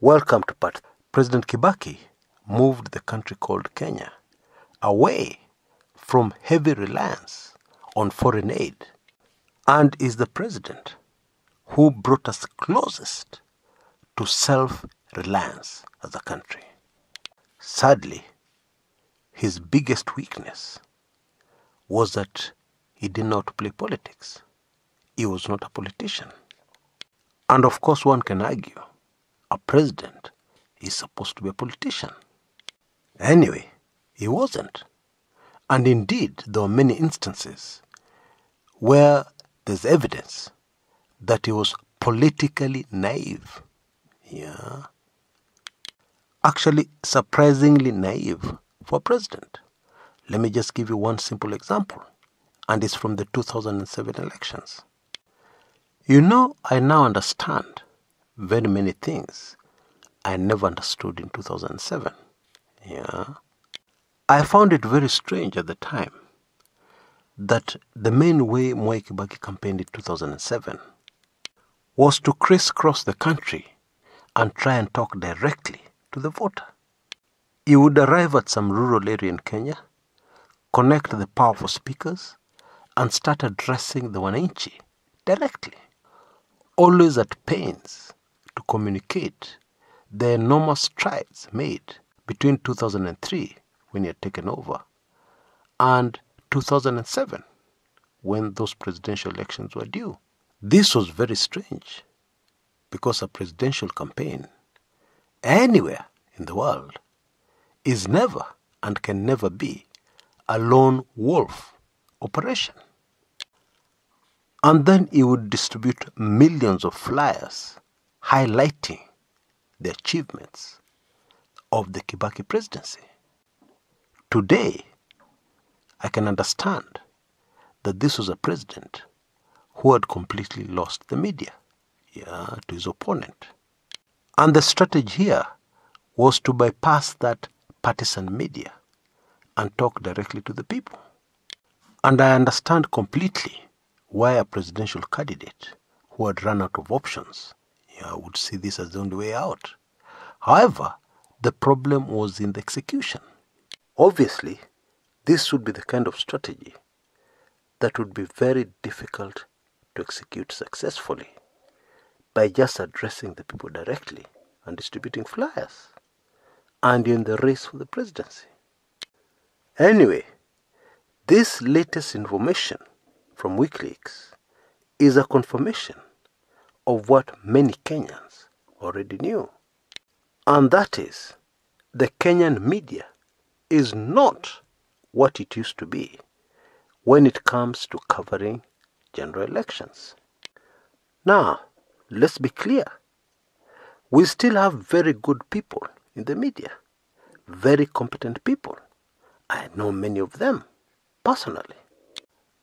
Welcome to part. President Kibaki moved the country called Kenya away from heavy reliance on foreign aid and is the president who brought us closest to self-reliance as a country. Sadly, his biggest weakness was that he did not play politics. He was not a politician. And of course, one can argue a president is supposed to be a politician. Anyway, he wasn't. And indeed, there are many instances where there's evidence that he was politically naive. Actually, surprisingly naive for president. Let me just give you one simple example, and it's from the 2007 elections. I now understand very many things I never understood in 2007. I found it very strange at the time that the main way Mwai Kibaki campaigned in 2007 was to crisscross the country and try and talk directly to the voter. He would arrive at some rural area in Kenya, connect the powerful speakers, and start addressing the wananchi directly, always at pains to communicate the enormous strides made between 2003, when he had taken over, and 2007, when those presidential elections were due. This was very strange, because a presidential campaign anywhere in the world is never and can never be a lone wolf operation. And then he would distribute millions of flyers highlighting the achievements of the Kibaki presidency. Today, I can understand that this was a president who had completely lost the media to his opponent. And the strategy here was to bypass that partisan media and talk directly to the people. And I understand completely why a presidential candidate who had run out of options would see this as the only way out. However, the problem was in the execution. Obviously, this would be the kind of strategy that would be very difficult to execute successfully by just addressing the people directly and distributing flyers and in the race for the presidency. Anyway, this latest information from WikiLeaks is a confirmation of what many Kenyans already knew. And that is, the Kenyan media is not what it used to be when it comes to covering general elections. Now, let's be clear. We still have very good people in the media, very competent people. I know many of them personally.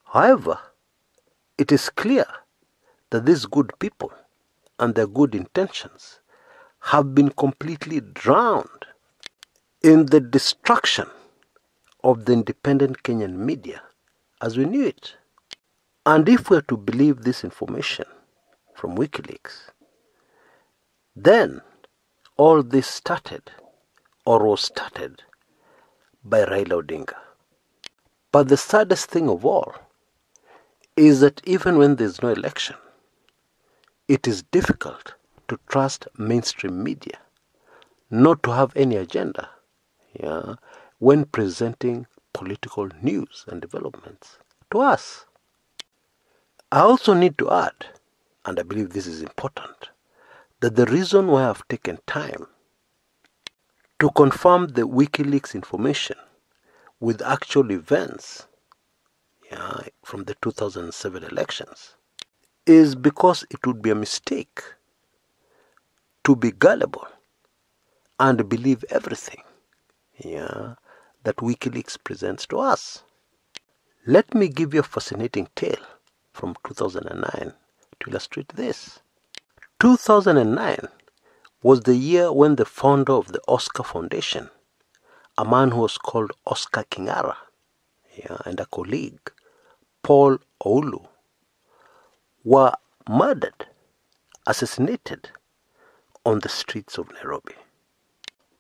However, it is clear that these good people and their good intentions have been completely drowned in the destruction of the independent Kenyan media as we knew it. And if we are to believe this information from WikiLeaks, then all this started or was started by Raila Odinga. But the saddest thing of all is that even when there's no election, it is difficult to trust mainstream media not to have any agenda when presenting political news and developments to us. I also need to add, and I believe this is important, that the reason why I've taken time to confirm the WikiLeaks information with actual events from the 2007 elections is because it would be a mistake to be gullible and believe everything that WikiLeaks presents to us. Let me give you a fascinating tale from 2009 to illustrate this. 2009 was the year when the founder of the Oscar Foundation, a man who was called Oscar Kingara, and a colleague, Paul Oulu, were murdered, assassinated on the streets of Nairobi.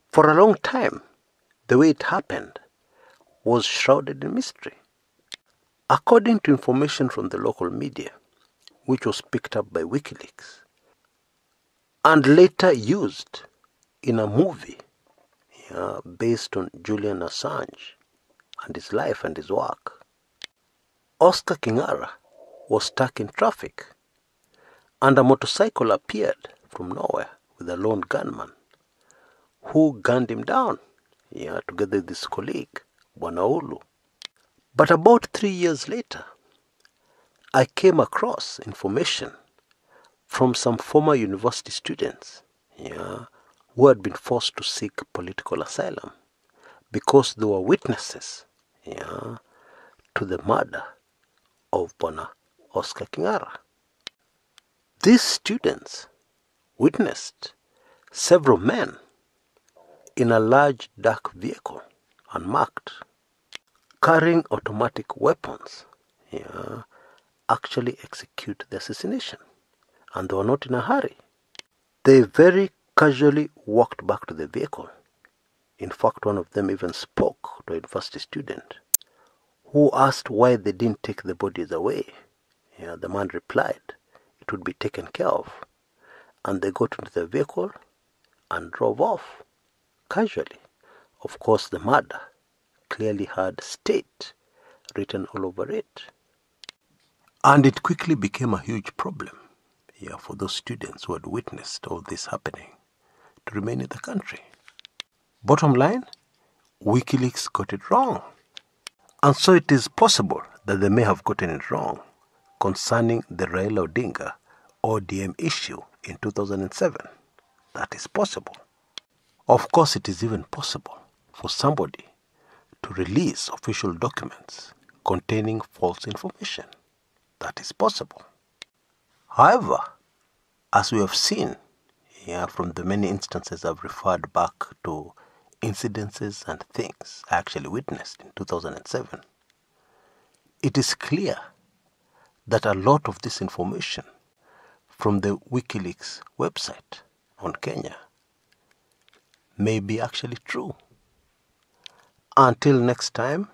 For a long time, the way it happened was shrouded in mystery. According to information from the local media, which was picked up by WikiLeaks and later used in a movie based on Julian Assange and his life and his work, Oscar Kingara was stuck in traffic and a motorcycle appeared from nowhere with a lone gunman who gunned him down together with his colleague, Bwana Ulu. But about 3 years later, I came across information from some former university students who had been forced to seek political asylum because they were witnesses to the murder of Bwana Oscar Kingara. These students witnessed several men in a large dark vehicle, unmarked, carrying automatic weapons, actually execute the assassination. And they were not in a hurry. They very casually walked back to the vehicle. In fact, one of them even spoke to a university student who asked why they didn't take the bodies away. The man replied, it would be taken care of. And they got into the vehicle and drove off, casually. Of course, the murder clearly had state written all over it. And it quickly became a huge problem for those students who had witnessed all this happening to remain in the country. Bottom line, WikiLeaks got it wrong. And so it is possible that they may have gotten it wrong concerning the Raila Odinga ODM issue in 2007. That is possible. Of course, it is even possible for somebody to release official documents containing false information. That is possible. However, as we have seen from the many instances I've referred back to incidences and things I actually witnessed in 2007, it is clear that a lot of this information from the WikiLeaks website on Kenya may be actually true. Until next time,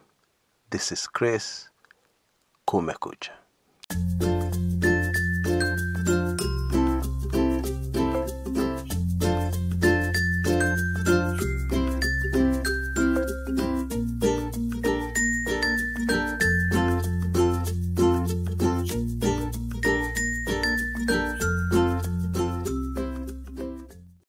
this is Chris Kumekucha.